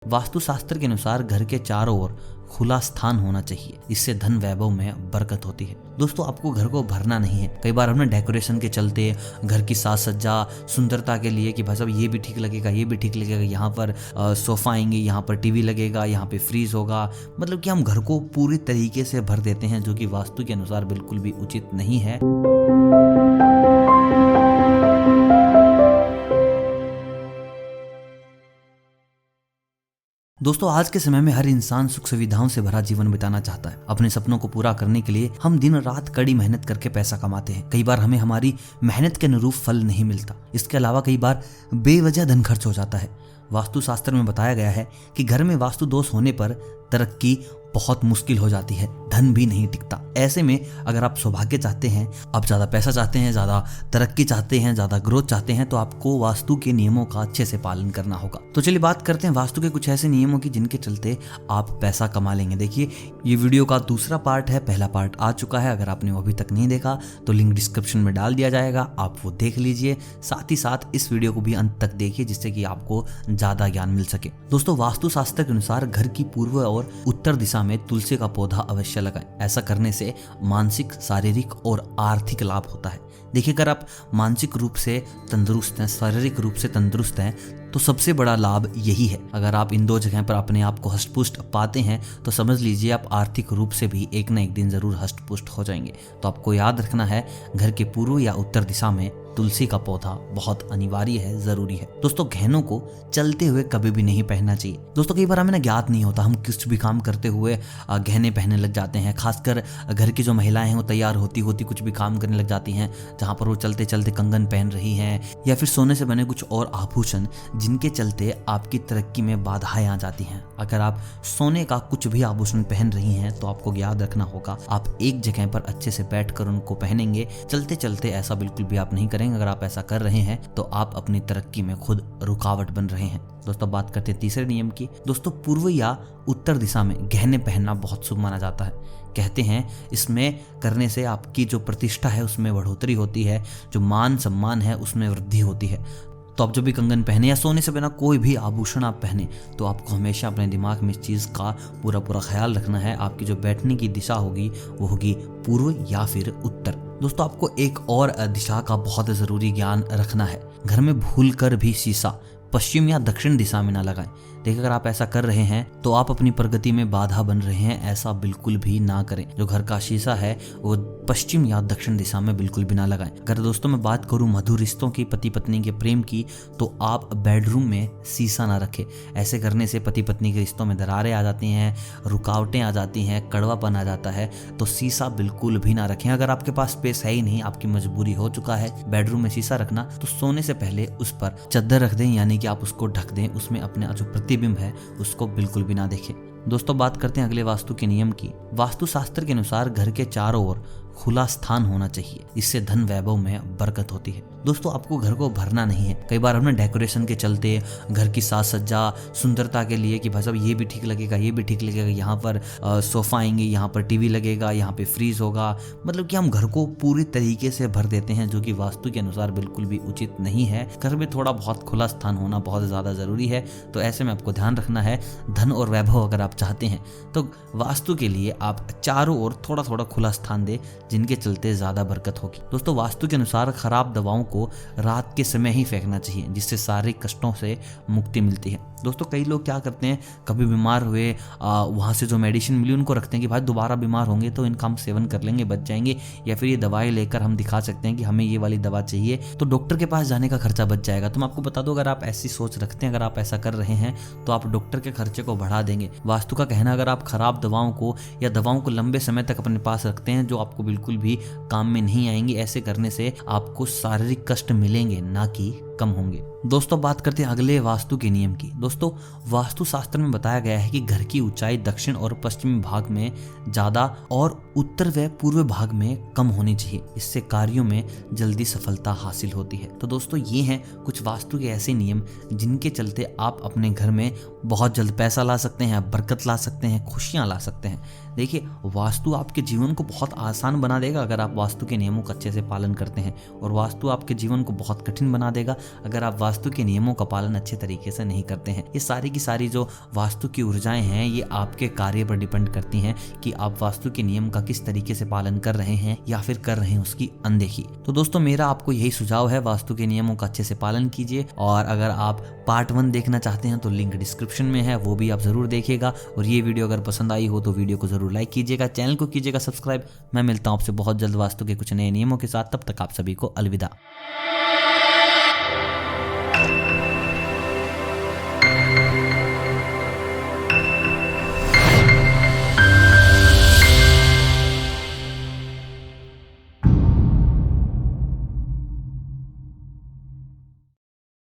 वास्तुशास्त्र के अनुसार घर के चारों ओर खुला स्थान होना चाहिए, इससे धन वैभव में बरकत होती है। दोस्तों, आपको घर को भरना नहीं है। कई बार हमने डेकोरेशन के चलते घर की साज सज्जा सुंदरता के लिए कि भाई साहब ये भी ठीक लगेगा, ये भी ठीक लगेगा, यहाँ पर सोफा आएंगे, यहाँ पर टीवी लगेगा, यहाँ पे फ्रीज होगा, मतलब कि हम घर को पूरी तरीके से भर देते हैं, जो कि वास्तु के अनुसार बिल्कुल भी उचित नहीं है। दोस्तों, आज के समय में हर इंसान सुख सुविधाओं से भरा जीवन बिताना चाहता है। अपने सपनों को पूरा करने के लिए हम दिन रात कड़ी मेहनत करके पैसा कमाते हैं। कई बार हमें हमारी मेहनत के अनुरूप फल नहीं मिलता। इसके अलावा कई बार बेवजह धन खर्च हो जाता है। वास्तुशास्त्र में बताया गया है कि घर में वास्तु दोष होने पर तरक्की बहुत मुश्किल हो जाती है, धन भी नहीं टिकता। ऐसे में अगर आप सौभाग्य चाहते हैं, आप ज्यादा पैसा चाहते हैं, ज्यादा तरक्की चाहते हैं, ज्यादा ग्रोथ चाहते हैं, तो आपको वास्तु के नियमों का अच्छे से पालन करना होगा। तो चलिए बात करते हैं वास्तु के कुछ ऐसे नियमों की जिनके चलते आप पैसा कमा लेंगे। देखिए, ये वीडियो का दूसरा पार्ट है, पहला पार्ट आ चुका है। अगर आपने वो अभी तक नहीं देखा तो लिंक डिस्क्रिप्शन में डाल दिया जाएगा, आप वो देख लीजिए। साथ ही साथ इस वीडियो को भी अंत तक देखिए, जिससे कि आपको ज्यादा ज्ञान मिल सके। दोस्तों, वास्तुशास्त्र के अनुसार घर की पूर्व और उत्तर दिशा में तुलसी का पौधा अवश्य लगाएं। ऐसा करने से मानसिक, शारीरिक और आर्थिक लाभ होता है। देखिए, अगर आप मानसिक रूप से तंदुरुस्त हैं, शारीरिक रूप से तंदुरुस्त हैं, तो सबसे बड़ा लाभ यही है। अगर आप इन दो जगह पर अपने आप को हष्टपुष्ट पाते हैं तो समझ लीजिए आप आर्थिक रूप से भी एक न एक दिन जरूर हष्टपुष्ट हो जाएंगे। तो आपको याद रखना है, घर के पूर्व या उत्तर दिशा में तुलसी का पौधा बहुत अनिवार्य है, जरूरी है। दोस्तों, गहनों को चलते हुए कभी भी नहीं पहनना चाहिए। दोस्तों, कई बार हमें ना ज्ञात नहीं होता, हम कुछ भी काम करते हुए गहने पहनने लग जाते हैं। खासकर घर की जो महिलाएं हैं वो तैयार होती कुछ भी काम करने लग जाती हैं, जहां पर वो चलते चलते कंगन पहन रही हैं या फिर सोने से बने कुछ और आभूषण, जिनके चलते आपकी तरक्की में बाधाएं आ जाती हैं। अगर आप सोने का कुछ भी आभूषण पहन रही हैं तो आपको याद रखना होगा, आप एक जगह पर अच्छे से बैठकर उनको पहनेंगे। चलते चलते ऐसा बिल्कुल भी आप नहीं करेंगे। अगर आप ऐसा कर रहे हैं तो आप अपनी तरक्की में खुद रुकावट बन रहे हैं। दोस्तों, बात करते हैं तीसरे नियम की। दोस्तों, पूर्व या उत्तर दिशा में गहने पहनना बहुत शुभ माना जाता है। कहते हैं इसमें करने से आपकी जो प्रतिष्ठा है उसमें बढ़ोतरी होती है, जो मान सम्मान है उसमें वृद्धि होती है। तो आप जब भी कंगन पहने या सोने से बना कोई भी आभूषण आप पहने, तो आपको हमेशा अपने दिमाग में इस चीज़ का पूरा ख्याल रखना है। आपकी जो बैठने की दिशा होगी वो होगी पूर्व या फिर उत्तर। दोस्तों, आपको एक और दिशा का बहुत ज़रूरी ज्ञान रखना है। घर में भूल कर भी शीशा पश्चिम या दक्षिण दिशा में ना लगाएं। देखिए, अगर आप ऐसा कर रहे हैं तो आप अपनी प्रगति में बाधा बन रहे हैं। ऐसा बिल्कुल भी ना करें। जो घर का शीशा है वो पश्चिम या दक्षिण दिशा में बिल्कुल भी ना लगाएं। अगर दोस्तों मैं बात करूं मधुर रिश्तों की, पति पत्नी के प्रेम की, तो आप बेडरूम में शीशा ना रखें। ऐसे करने से पति पत्नी के रिश्तों में दरारें आ जाती हैं, रुकावटें आ जाती हैं, कड़वापन आ जाता है। तो शीशा बिल्कुल भी ना रखें। अगर आपके पास स्पेस है ही नहीं, आपकी मजबूरी हो चुका है बेडरूम में शीशा रखना, तो सोने से पहले उस पर चादर रख दें, यानी कि आप उसको ढक दें। उसमें अपने जो प्रतिबिंब है उसको बिल्कुल भी ना देखें। दोस्तों, बात करते हैं अगले वास्तु के नियम की। वास्तुशास्त्र के अनुसार घर के चारों ओर खुला स्थान होना चाहिए, इससे धन वैभव में बरकत होती है। दोस्तों, आपको घर को भरना नहीं है। कई बार हमने डेकोरेशन के चलते घर की साज सज्जा सुंदरता के लिए कि भाई साहब ये भी ठीक लगेगा, ये भी ठीक लगेगा, यहाँ पर सोफा आएंगे, यहाँ पर टीवी लगेगा, यहाँ पे फ्रीज होगा, मतलब कि हम घर को पूरी तरीके से भर देते हैं, जो कि वास्तु के अनुसार बिल्कुल भी उचित नहीं है। घर में थोड़ा बहुत खुला स्थान होना बहुत ज़्यादा ज़रूरी है। तो ऐसे में आपको ध्यान रखना है, धन और वैभव अगर आप चाहते हैं तो वास्तु के लिए आप चारों ओर थोड़ा थोड़ा खुला स्थान दें, जिनके चलते ज्यादा बरकत होगी। दोस्तों, वास्तु के अनुसार खराब दवाओं को रात के समय ही फेंकना चाहिए, जिससे शारीरिक कष्टों से मुक्ति मिलती है। दोस्तों, कई लोग क्या करते हैं, कभी बीमार हुए वहाँ से जो मेडिसिन मिली उनको रखते हैं कि भाई दोबारा बीमार होंगे तो इनका हम सेवन कर लेंगे, बच जाएंगे, या फिर ये दवाई लेकर हम दिखा सकते हैं कि हमें ये वाली दवा चाहिए, तो डॉक्टर के पास जाने का खर्चा बच जाएगा। तो मैं आपको बता दूं, अगर आप ऐसी सोच रखते हैं, अगर आप ऐसा कर रहे हैं तो आप डॉक्टर के खर्चे को बढ़ा देंगे। वास्तु का कहना, अगर आप खराब दवाओं को या दवाओं को लंबे समय तक अपने पास रखते हैं जो आपको बिल्कुल भी काम में नहीं आएंगी, ऐसे करने से आपको शारीरिक कष्ट मिलेंगे, ना कि कम होंगे। दोस्तों, बात करते हैं अगले वास्तु के नियम की। दोस्तों, वास्तु शास्त्र में बताया गया है कि घर की ऊंचाई दक्षिण और पश्चिमी भाग में ज्यादा और उत्तर व पूर्व भाग में कम होनी चाहिए। इससे कार्यों में जल्दी सफलता हासिल होती है। तो दोस्तों, ये हैं कुछ वास्तु के ऐसे नियम जिनके चलते आप अपने घर में बहुत जल्द पैसा ला सकते हैं, बरकत ला सकते हैं, खुशियां ला सकते हैं। देखिए, वास्तु आपके जीवन को बहुत आसान बना देगा अगर आप वास्तु के नियमों का अच्छे से पालन करते हैं, और वास्तु आपके जीवन को बहुत कठिन बना देगा अगर आप वास्तु के नियमों का पालन अच्छे तरीके से नहीं करते हैं। ये सारी की सारी जो वास्तु की ऊर्जाएं हैं ये आपके कार्य पर डिपेंड करती हैं कि आप वास्तु के नियम का किस तरीके से पालन कर रहे हैं या फिर कर रहे हैं उसकी अनदेखी। तो दोस्तों मेरा आपको यही सुझाव है, वास्तु के नियमों का अच्छे से पालन कीजिए। और अगर आप पार्ट 1 देखना चाहते हैं तो लिंक डिस्क्रिप्शन में है, वो भी आप जरूर देखिएगा। और ये वीडियो अगर पसंद आई हो तो वीडियो को जरूर लाइक कीजिएगा, चैनल को कीजिएगा सब्सक्राइब। मैं मिलता हूं आपसे बहुत जल्द वास्तु के कुछ नए नियमों के साथ, तब तक आप सभी को अलविदा।